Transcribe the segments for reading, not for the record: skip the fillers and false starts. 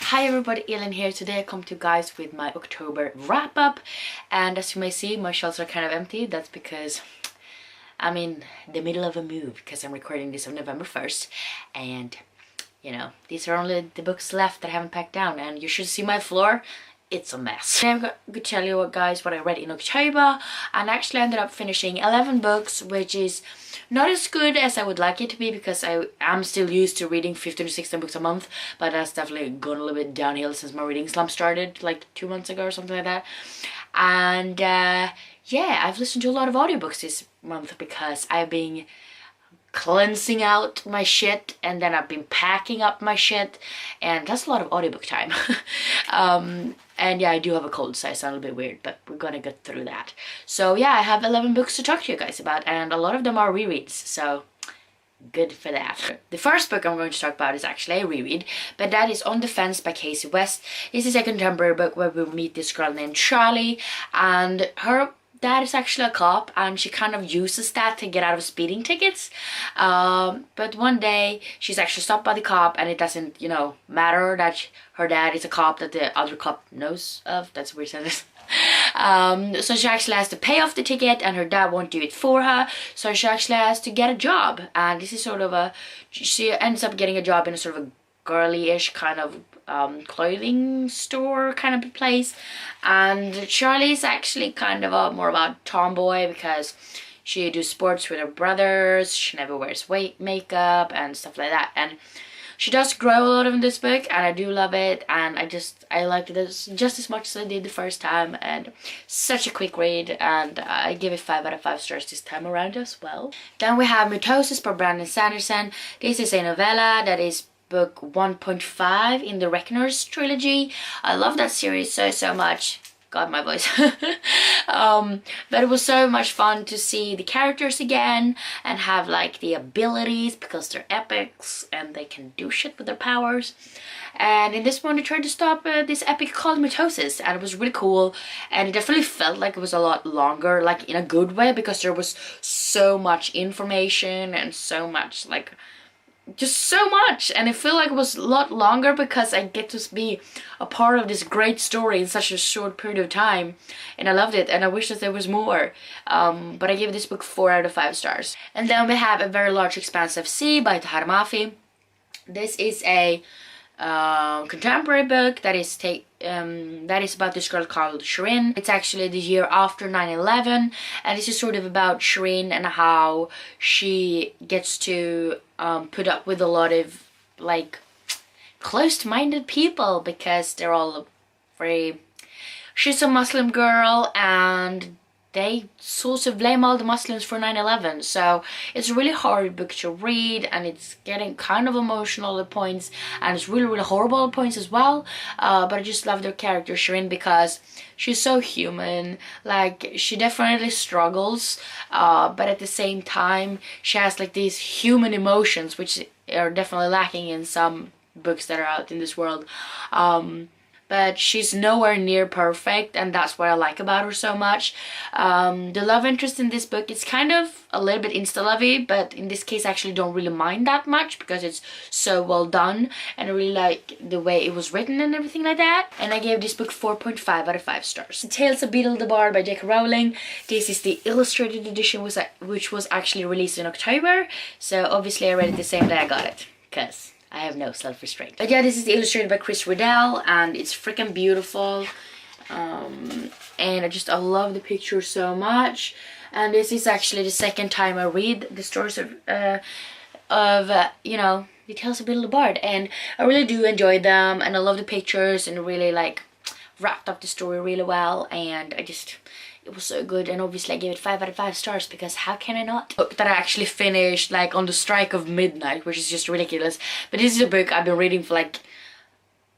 Hi everybody, Elin here. Today I come to you guys with my October wrap up, and as you may see my shelves are kind of empty. That's because I'm in the middle of a move because I'm recording this on November 1st, and you know, these are only the books left that I haven't packed down, and you should see my floor. It's a mess. I'm going to tell you what I read in October, and actually ended up finishing 11 books, which is not as good as I would like it to be because I am still used to reading 15 to 16 books a month, but that's definitely gone a little bit downhill since my reading slump started like 2 months ago or something like that. And yeah, I've listened to a lot of audiobooks this month because I've been cleansing out my shit, and then I've been packing up my shit, and that's a lot of audiobook time. And yeah, I do have a cold, so I sound a little bit weird, but we're gonna get through that. So yeah, I have 11 books to talk to you guys about, and a lot of them are rereads, so good for that. The first book I'm going to talk about is actually a reread, but that is On the Fence by Casey West. This is a contemporary book where we meet this girl named Charlie, and her dad is actually a cop, and she kind of uses that to get out of speeding tickets. But one day she's actually stopped by the cop, and it doesn't, you know, matter that her dad is a cop that the other cop knows of. That's a weird sentence. So she actually has to pay off the ticket, and her dad won't do it for her, so she actually has to get a job. And this is sort of she ends up getting a job in a sort of a girly-ish kind of clothing store kind of place, and Charlie's actually kind of more about a tomboy because she do sports with her brothers, she never wears makeup and stuff like that, and she does grow a lot in this book, and I do love it, and I liked it just as much as I did the first time, and such a quick read, and I give it 5 out of 5 stars this time around as well. Then we have Mitosis by Brandon Sanderson. This is a novella that is book 1.5 in the Reckoners trilogy. I love that series so much. God, my voice. But it was so much fun to see the characters again and have like the abilities because they're epics and they can do shit with their powers. And in this one they tried to stop this epic called Mitosis, and it was really cool, and it definitely felt like it was a lot longer, like in a good way, because there was so much information and so much like just so much, and I feel like it was a lot longer because I get to be a part of this great story in such a short period of time, and I loved it, and I wish that there was more. But I gave this book 4 out of 5 stars. And then we have A Very Large Expanse of Sea by Tahereh Mafi. This is a contemporary book that is about this girl called Shireen. It's actually the year after 9/11, and this is sort of about Shireen and how she gets to put up with a lot of like closed-minded people because they're all very... She's a Muslim girl, and they sort of blame all the Muslims for 9/11, so it's a really hard book to read, and it's getting kind of emotional at points, and it's really horrible at points as well. But I just love their character Shireen because she's so human. Like, she definitely struggles, but at the same time she has like these human emotions which are definitely lacking in some books that are out in this world. But she's nowhere near perfect, and that's what I like about her so much. The love interest in this book is kind of a little bit insta-lovey, but in this case I actually don't really mind that much because it's so well done, and I really like the way it was written and everything like that. And I gave this book 4.5 out of 5 stars. The Tales of Beedle the Bard by J.K. Rowling. This is the illustrated edition which was actually released in October, so obviously I read it the same day I got it, because I have no self-restraint. But yeah, this is illustrated by Chris Riddell, and it's freaking beautiful. And I love the picture so much. And this is actually the second time I read the stories of you know, the Tales of Beedle the Bard, and I really do enjoy them, and I love the pictures, and really like wrapped up the story really well, and it was so good. And obviously I gave it 5 out of 5 stars because how can I not? Book that I actually finished like on the strike of midnight, which is just ridiculous, but this is a book I've been reading for like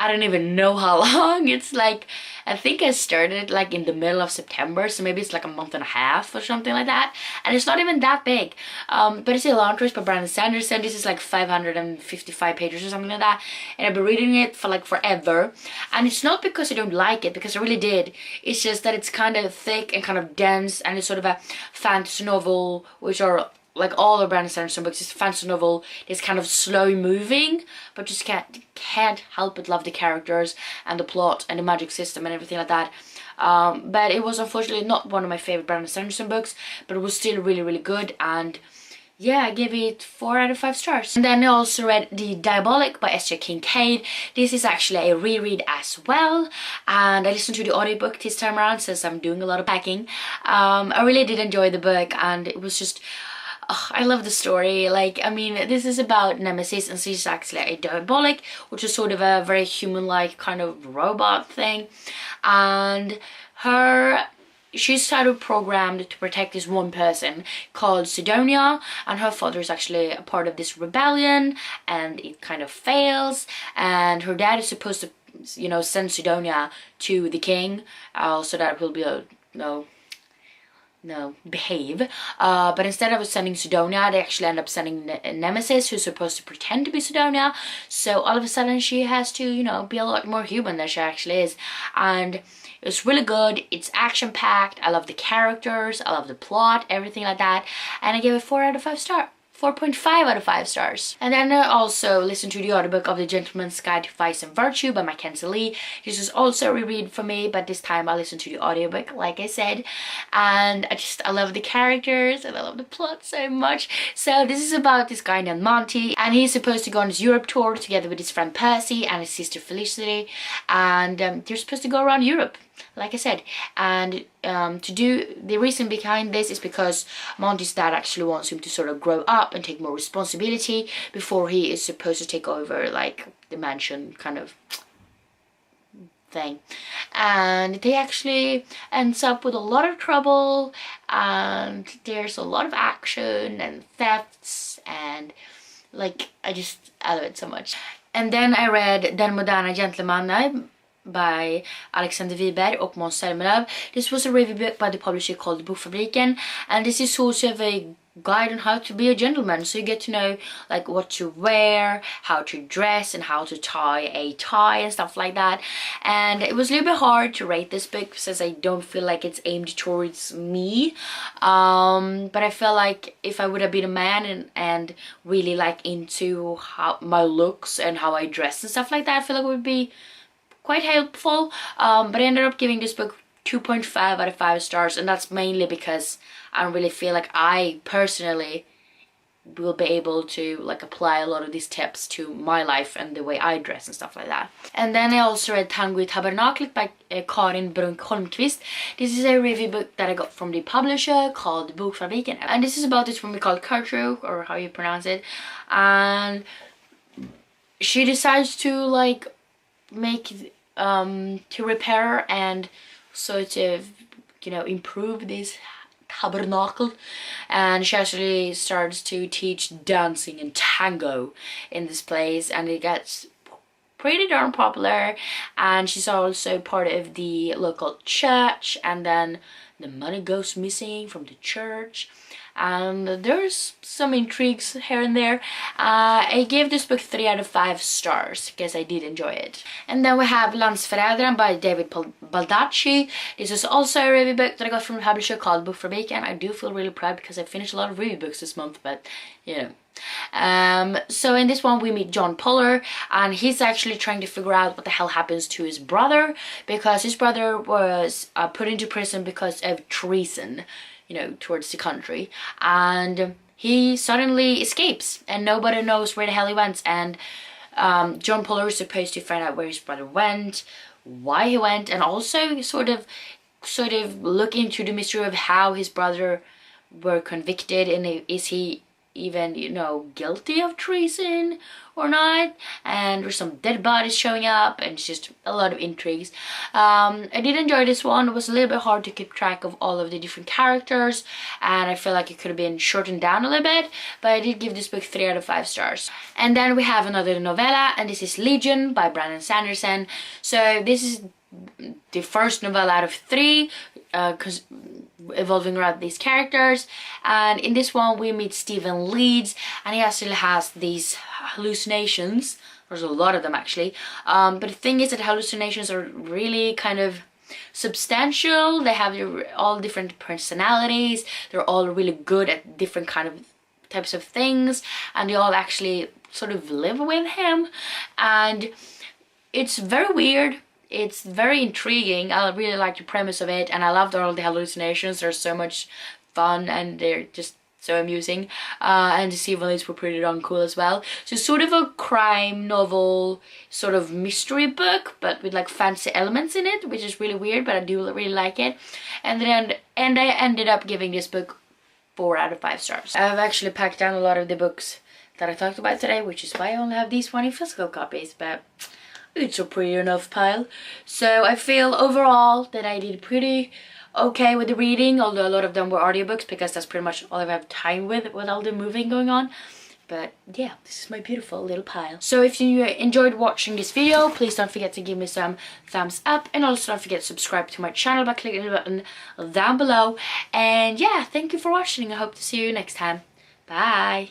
I don't even know how long. It's like, I think I started like in the middle of September, so maybe it's like a month and a half or something like that, and it's not even that big. But it's Elantris by Brandon Sanderson. This is like 555 pages or something like that, and I've been reading it for like forever, and it's not because I don't like it, because I really did. It's just that it's kind of thick and kind of dense, and it's sort of a fantasy novel which are like all of Brandon Sanderson books, it's a fantasy novel. It's kind of slow moving, but just can't help but love the characters and the plot and the magic system and everything like that. But it was unfortunately not one of my favorite Brandon Sanderson books, but it was still really, really good. And yeah, I give it 4 out of 5 stars. And then I also read The Diabolic by S.J. Kincaid. This is actually a reread as well, and I listened to the audiobook this time around since I'm doing a lot of packing. I really did enjoy the book, and it was just, I love the story. Like, I mean, this is about Nemesis, and she's actually a Diabolic, which is sort of a very human-like kind of robot thing. And she's sort of programmed to protect this one person called Sidonia, and her father is actually a part of this rebellion, and it kind of fails, and her dad is supposed to, you know, send Sidonia to the king, so that he'll be behave, but instead of sending Sidonia, they actually end up sending Nemesis, who's supposed to pretend to be Sidonia. So all of a sudden she has to, you know, be a lot more human than she actually is. And it's really good. It's action packed. I love the characters, I love the plot, everything like that, and I gave it 4 out of 5 stars. 4.5 out of 5 stars. And then I also listened to the audiobook of The Gentleman's Guide to Vice and Virtue by Mackenzie Lee. This was also a reread for me, but this time I listened to the audiobook, like I said. And I love the characters and I love the plot so much. So this is about this guy named Monty, and he's supposed to go on his Europe tour together with his friend Percy and his sister Felicity. And they're supposed to go around Europe, like I said. And the reason behind this is because Monty's dad actually wants him to sort of grow up and take more responsibility before he is supposed to take over like the mansion kind of thing. And they actually ends up with a lot of trouble, and there's a lot of action and thefts, and like I love it so much. And then I read Den moderna gentleman by Alexander Wiberg och Måns Zelmerlöw. This was a review book by the publisher called Bokfabriken, and this is sort of a guide on how to be a gentleman. So you get to know like what to wear, how to dress, and how to tie a tie and stuff like that. And it was a little bit hard to rate this book since I don't feel like it's aimed towards me. But I feel like if I would have been a man and really like into how my looks and how I dress and stuff like that, I feel like it would be quite helpful. But I ended up giving this book 2.5 out of 5 stars, and that's mainly because I don't really feel like I personally will be able to like apply a lot of these tips to my life and the way I dress and stuff like that. And then I also read Tango i Tabernaklet by Karin Brunk Holmqvist. This is a review book that I got from the publisher called Bokfabriken, and this is about this woman called Gertrude, or how you pronounce it, and she decides to like make to repair and sort of, you know, improve this tabernacle, and she actually starts to teach dancing and tango in this place, and it gets pretty darn popular. And she's also part of the local church, and then the money goes missing from the church, and there's some intrigues here and there. I gave this book 3 out of 5 stars because I did enjoy it. And then we have Landsförrädaren by David Baldacci. This is also a review book that I got from a publisher called Bokfabriken. I do feel really proud because I finished a lot of review books this month, but you know. So in this one we meet John Poller, and he's actually trying to figure out what the hell happens to his brother, because his brother was put into prison because of treason, you know, towards the country, and he suddenly escapes and nobody knows where the hell he went. And John Poller is supposed to find out where his brother went, why he went, and also sort of look into the mystery of how his brother were convicted, and is he even, you know, guilty of treason or not. And there's some dead bodies showing up, and it's just a lot of intrigues. I did enjoy this one. It was a little bit hard to keep track of all of the different characters, and I feel like it could have been shortened down a little bit, but I did give this book 3 out of 5 stars. And then we have another novella, and this is Legion by Brandon Sanderson. So this is the first novella out of 3, evolving around these characters. And in this one we meet Stephen Leeds, and he actually has these hallucinations. There's a lot of them actually, but the thing is that hallucinations are really kind of substantial. They have all different personalities. They're all really good at different kind of types of things, and they all actually sort of live with him, and it's very weird. It's very intriguing. I really like the premise of it, and I loved all the hallucinations. They're so much fun, and they're just so amusing. And the sea villains were pretty darn cool as well. So sort of a crime novel, sort of mystery book, but with like fancy elements in it, which is really weird, but I do really like it. And I ended up giving this book 4 out of 5 stars. I've actually packed down a lot of the books that I talked about today, which is why I only have these 20 physical copies, but it's a pretty enough pile. So I feel overall that I did pretty okay with the reading, although a lot of them were audiobooks because that's pretty much all I have time with all the moving going on. But yeah, this is my beautiful little pile. So if you enjoyed watching this video, please don't forget to give me some thumbs up, and also don't forget to subscribe to my channel by clicking the button down below. And yeah, thank you for watching. I hope to see you next time. Bye.